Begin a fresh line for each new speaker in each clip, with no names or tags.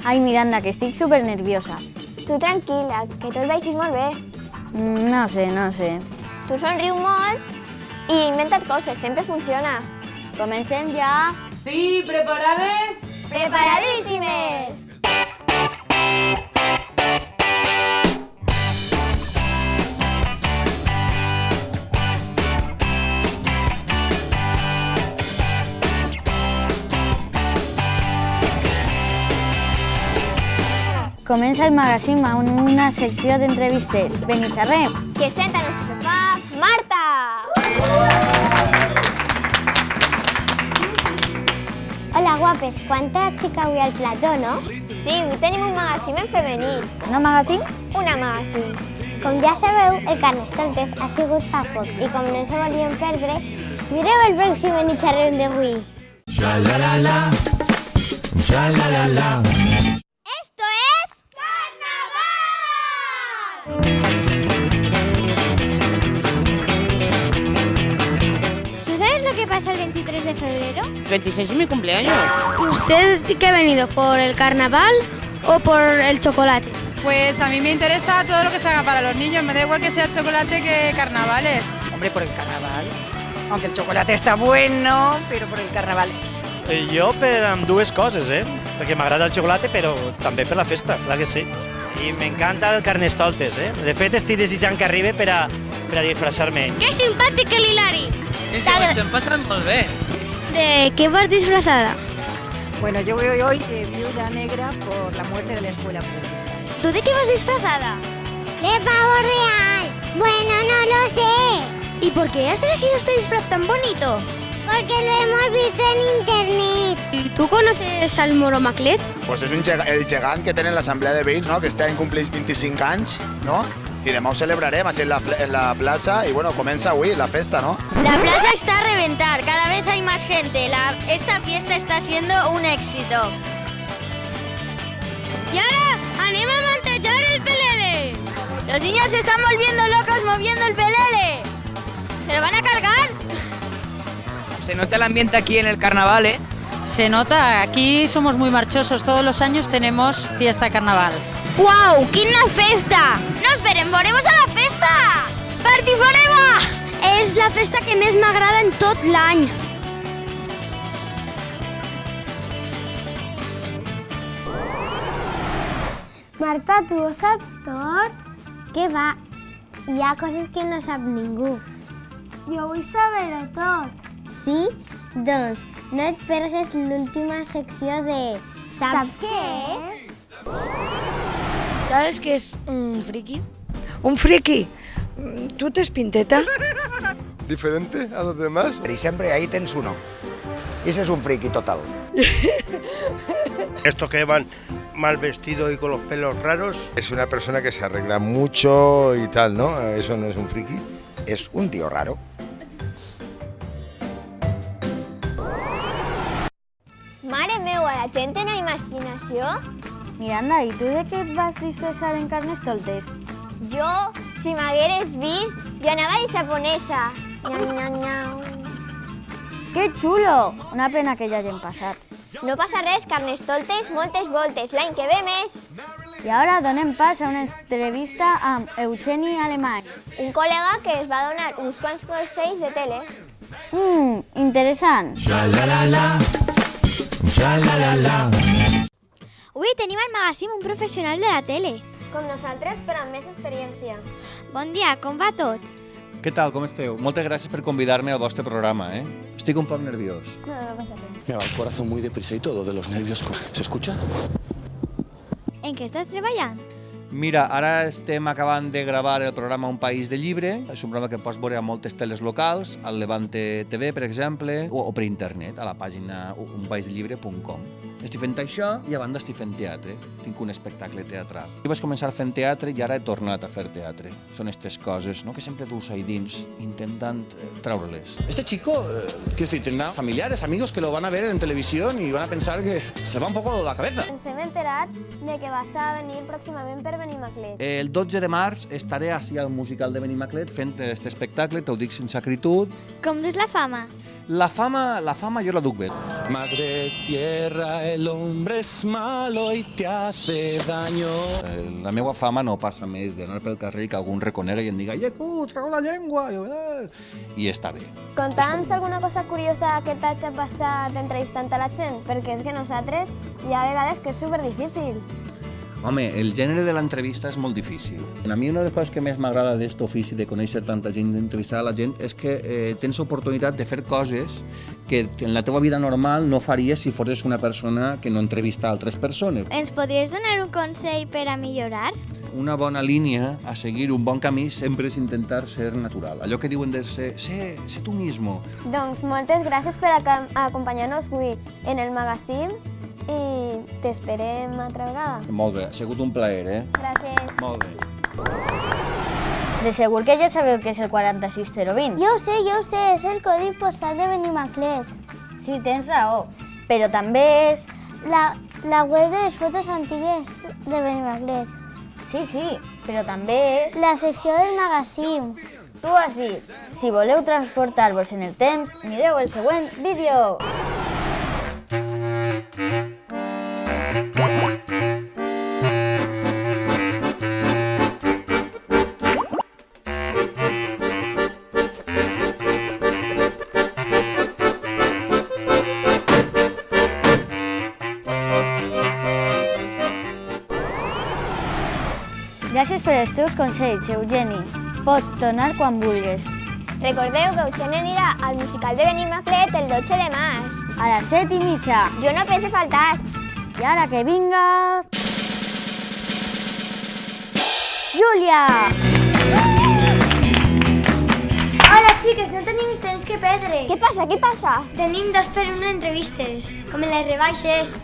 Ai, Miranda, que estic super nerviosa.
Tu tranquil·la, que tot vagi molt bé.
No sé.
Tu somriu molt i inventa't coses, sempre funciona.
Comencem ja.
Sí, ¿preparades?
Preparadíssimes!
Comença el magazín amb una secció d'entrevistes. Ven i xerrem.
Que senta en nuestro sofá, Marta! Hola, guapes. Quanta xica avui al plató, no? Sí, avui tenim un magazín en femení.
No magazín?
Una magazín. Com ja sabeu, el Carnestoltes ha sigut fa poc i com no ens ho volíem perdre, mireu el pròxim en xerrem d'avui.
Xa-la-la-la, xa-la-la-la.
Esto es Carnaval. ¿Tú sabes lo que pasa el 23 de febrero?
26 es mi cumpleaños.
¿Y usted qué ha venido? ¿Por el carnaval o por el chocolate?
Pues a mí me interesa todo lo que se haga para los niños, me da igual que sea chocolate que carnavales.
Hombre, por el carnaval. Aunque el chocolate está bueno, pero por el carnaval.
Jo per ambdues coses, perquè m'agrada el xocolate, però també per la festa, clar que sí. I m'encanta el Carnestoltes, De fet, estic desitjant que arribi per a disfressar-me.
¡Qué simpático el Hilari!
I se ho estem passant molt bé.
¿De qué vas disfrazada?
Bueno, yo voy hoy de viuda negra por la muerte de la escuela pública.
¿Tú de qué vas disfrazada? De pavo real. Bueno, no lo sé. ¿Y por qué has elegido este disfraz tan bonito? Porque lo hemos visto en internet. ¿Y tú conoces al Moro Maclet?
Pues és el gegant que tenen l'Assemblea de Veïns, no? Que este any compleix 25 anys, no? I demà ho celebrarem així en la plaça i bueno, comença avui la festa, ¿no?
La plaza está a reventar, cada vez hay más gente. Esta fiesta está siendo un éxito.
Y ahora, ¡anima a mantellar el pelele!
Los niños se están volviendo locos moviendo el pelele. ¿Se lo van a cargar?
Se nota el ambiente aquí en el carnaval, ¿eh?
Se nota, aquí somos muy marchosos, todos los años tenemos fiesta de carnaval.
¡Guau! ¡Quina festa! ¡Nos veremos a la festa! Party forever! És la festa que més m'agrada en tot l'any. Marta, tu ho saps tot? Què va? Hi ha coses que no sap ningú. Jo vull saber-ho tot. Sí? Doncs no et pergues l'última secció de... Saps què és?
¿Sabes qué es un friki?
¿Un friki? ¿Tú te es pinteta?
¿Diferente a los demás?
Y siempre ahí tens uno. Y ese es un friki total.
Estos que van mal vestidos y con los pelos raros.
Es una persona que se arregla mucho y tal, ¿no? ¿Eso no es un friki?
Es un tío raro.
Mare meva, la gent té una imaginació?
Miranda, i tu de què et vas disfressar en Carnestoltes?
Jo, si m'hagueres vist, jo anava de japonesa. Nyam, nyam, nyam.
Que xulo! Una pena que ja hagin passat.
No passa res, Carnestoltes, moltes voltes. L'any que ve més.
I ara donem pas a una entrevista amb Eugeni Alemany.
Un col·lega que es va donar uns quants consells de tele.
Interessant.
Xa-la-la-la, xa-la-la-la.
Avui tenim al magazín un professional de la tele.
Com nosaltres, però amb més experiència.
Bon dia, com va tot?
Què tal, com esteu? Moltes gràcies per convidar-me al vostre programa, Estic un poc nerviós.
No pasa res.
Me va el corazón muy deprisa y todo de los nervios. ¿Se escucha?
En què estàs treballant?
Mira, ara estem acabant de gravar el programa Un País de Llibre. És un programa que pots veure a moltes teles locals, al Levante TV, per exemple, o per internet, a la pàgina unpaisdellibre.com. Estic fent això i a banda estic fent teatre. Tinc un espectacle teatral. Jo vaig començar fent teatre i ara he tornat a fer teatre. Són aquestes coses, que sempre dus ahí dins, intentant treure-les.
Este chico, quiero decir, tendrá familiares, amigos que lo van a ver en televisión y van a pensar que se va un poco la cabeza.
Ens hem enterat de que vas a venir pròximament per Benimaclet.
El 12 de març estaré així al musical de Benimaclet fent aquest espectacle, t'ho dic sense acritud.
Com dus la fama?
La fama jo la duc bé.
Madre tierra el hombre es malo y te hace daño.
La meva fama no passa més d'anar pel carrer i que algú em reconegui i em diga tu, treu la llengua! I està bé.
Conta'ns alguna cosa curiosa que t'hagi passat entrevistant a la gent, perquè és que nosaltres hi ha vegades que és superdifícil.
Home, el gènere de l'entrevista és molt difícil. A mi una de les coses que més m'agrada d'aquest ofici de conèixer tanta gent, d'entrevistar a la gent, és que tens oportunitat de fer coses que en la teva vida normal no faries si fossis una persona que no entrevista altres persones.
Ens podries donar un consell per a millorar?
Una bona línia a seguir, un bon camí, sempre és intentar ser natural. Allò que diuen de ser tu mismo.
Doncs moltes gràcies per acompanyar-nos avui en el magazín i t'esperem altra vegada.
Molt bé, ha sigut un plaer,
Gràcies.
Molt bé.
De segur que ja sabeu què és el 46020.
Jo ho sé, és el codi postal de Benimaclet.
Sí, tens raó, però també és...
La web de les fotos antigues de Benimaclet.
Sí, però també és...
La secció del magazín.
Tu has dit, si voleu transportar-vos en el temps, mireu el següent vídeo. Gràcies per els teus consells, Eugeni. Pots tornar quan vulguis.
Recordeu que Eugeni anirà al musical de Benimaclet el 12 de març.
A les 7:30.
Jo no penso faltar.
I ara que vinga... Júlia!
Hola, xiques, no tenim temps que perdre.
Què passa?
Tenim 2 per 1 entrevistes, com en les rebaixes.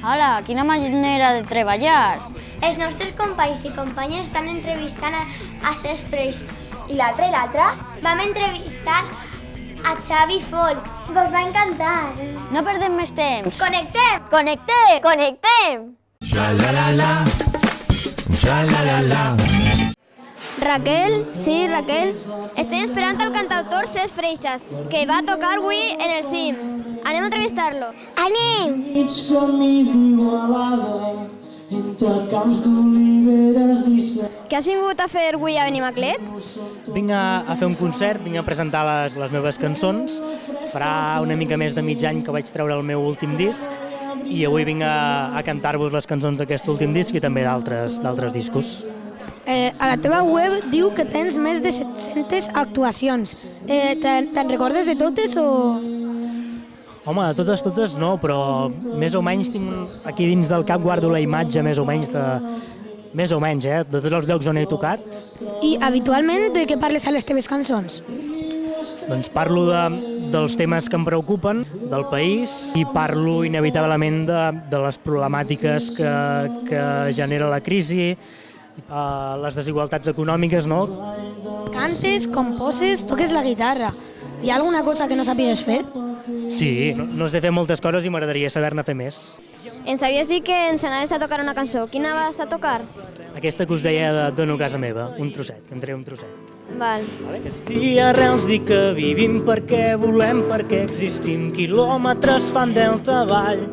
Hola, quina manera de treballar.
Els nostres companys i companyes estan entrevistant a Cesc Freixas.
I l'altra?
Vam entrevistar a Xavi Folk. Vos va encantar.
No perdem més temps.
Connectem!
Connectem!
Xa-la-la-la, xa-la-la-la.
Raquel, sí, Raquel. Estem esperant al cantautor Cesc Freixas, que va tocar avui en el CIM. Anem a entrevistar-lo.
Anem!
Ets camí d'Igualada, entre camps d'oliveres i
Què has vingut a fer avui a Benimaclet?
Vinc a fer un concert, vinc a presentar les meves cançons. Farà una mica més de mig any que vaig treure el meu últim disc i avui vinc a cantar-vos les cançons d'aquest últim disc i també d'altres discos.
A la teva web diu que tens més de 700 actuacions. Te'n recordes de totes o...?
Home, de totes no, però més o menys tinc aquí dins del cap guardo la imatge més o menys, de tots els llocs on he tocat.
I habitualment de què parles a les teves cançons?
Doncs parlo dels temes que em preocupen, del país, i parlo inevitablement de les problemàtiques que genera la crisi, les desigualtats econòmiques, no?
Cantes, composes, toques la guitarra. Hi ha alguna cosa que no sàpigues fer?
Sí, no sé fer moltes coses i m'agradaria saber-ne fer més.
Ens havies dit que ens anaves a tocar una cançó. Quina vas a tocar?
Aquesta que us deia de Dono casa meva, un trosset, en treu un trosset.
Val.
I arrels dir que vivim perquè volem, perquè existim, quilòmetres fan delta avall.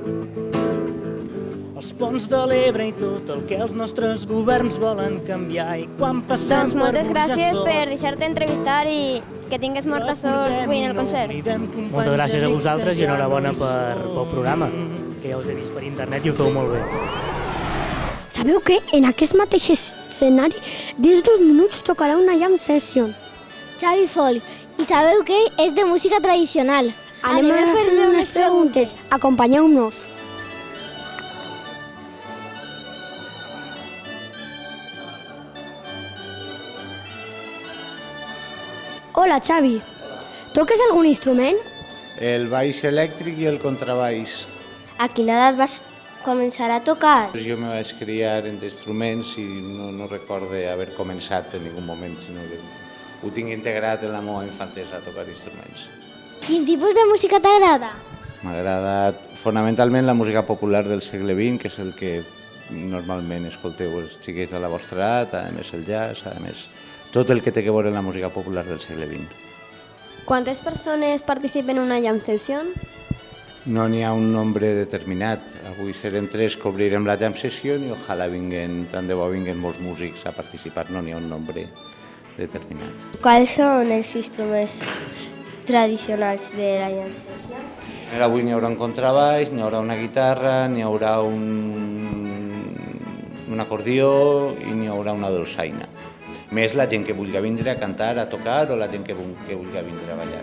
Els ponts de l'Ebre i tot el que els nostres governs volen canviar i quan passem
Doncs moltes gràcies per deixar-te entrevistar i que tingues molta sort avui en el concert.
Moltes gràcies a vosaltres i enhorabona pel programa, que ja us he vist per internet i ho feu molt bé.
Sabeu què? En aquest mateix escenari, dins d'2 minuts tocarà una jam session. Xavi Folk. I sabeu què? És de música tradicional. Anem a fer-li unes preguntes. Acompanyeu-nos. Hola, Xavi. Toques algun instrument?
El baix elèctric i el contrabaix.
A quina edat vas començar a tocar?
Jo me vaig criar entre instruments i no recorde haver començat en ningú moment, sinó que ho tinc integrat en la meva infantesa a tocar instruments.
Quin tipus de música t'agrada?
M'agrada fonamentalment la música popular del segle XX, que és el que normalment escolteu els xiquets de la vostra edat, a més el jazz, a més tot el que té a veure amb la música popular del segle XX.
Quantes persones participen en una jam session?
No n'hi ha un nombre determinat. Avui serem 3 que obrirem la jam session i ojalà vinguen, tant de bo vinguen molts músics a participar. No n'hi ha un nombre determinat.
Quals són els instruments tradicionals de la jam session?
Avui n'hi haurà un contrabaix, n'hi haurà una guitarra, n'hi haurà un acordió i n'hi haurà una dolçaina. Més la gent que vulgui vindre a cantar, a tocar o la gent que vulgui vindre a ballar.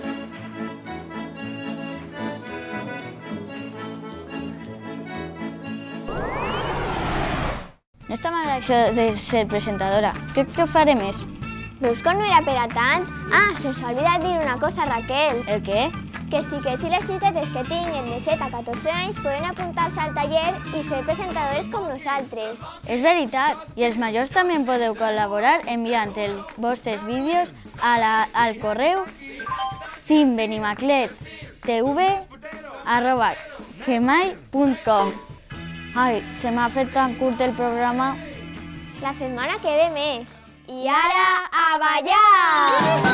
No està mal això de ser presentadora. Crec que ho faré més.
Veus que no era per a tant? Ah, se'ns ha oblidat dir una cosa, Raquel.
El què?
Que els xiquets i les xiquetes que tinguin de 7 a 14 anys poden apuntar-se al taller i ser presentadores com nosaltres.
És veritat, i els majors també podeu col·laborar enviant els vostres vídeos al correu teambenimaclet.tv@gmail.com. Ai, se m'ha fet tan curt el programa.
La setmana que ve més. I ara, a ballar!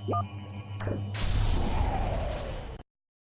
Yeah.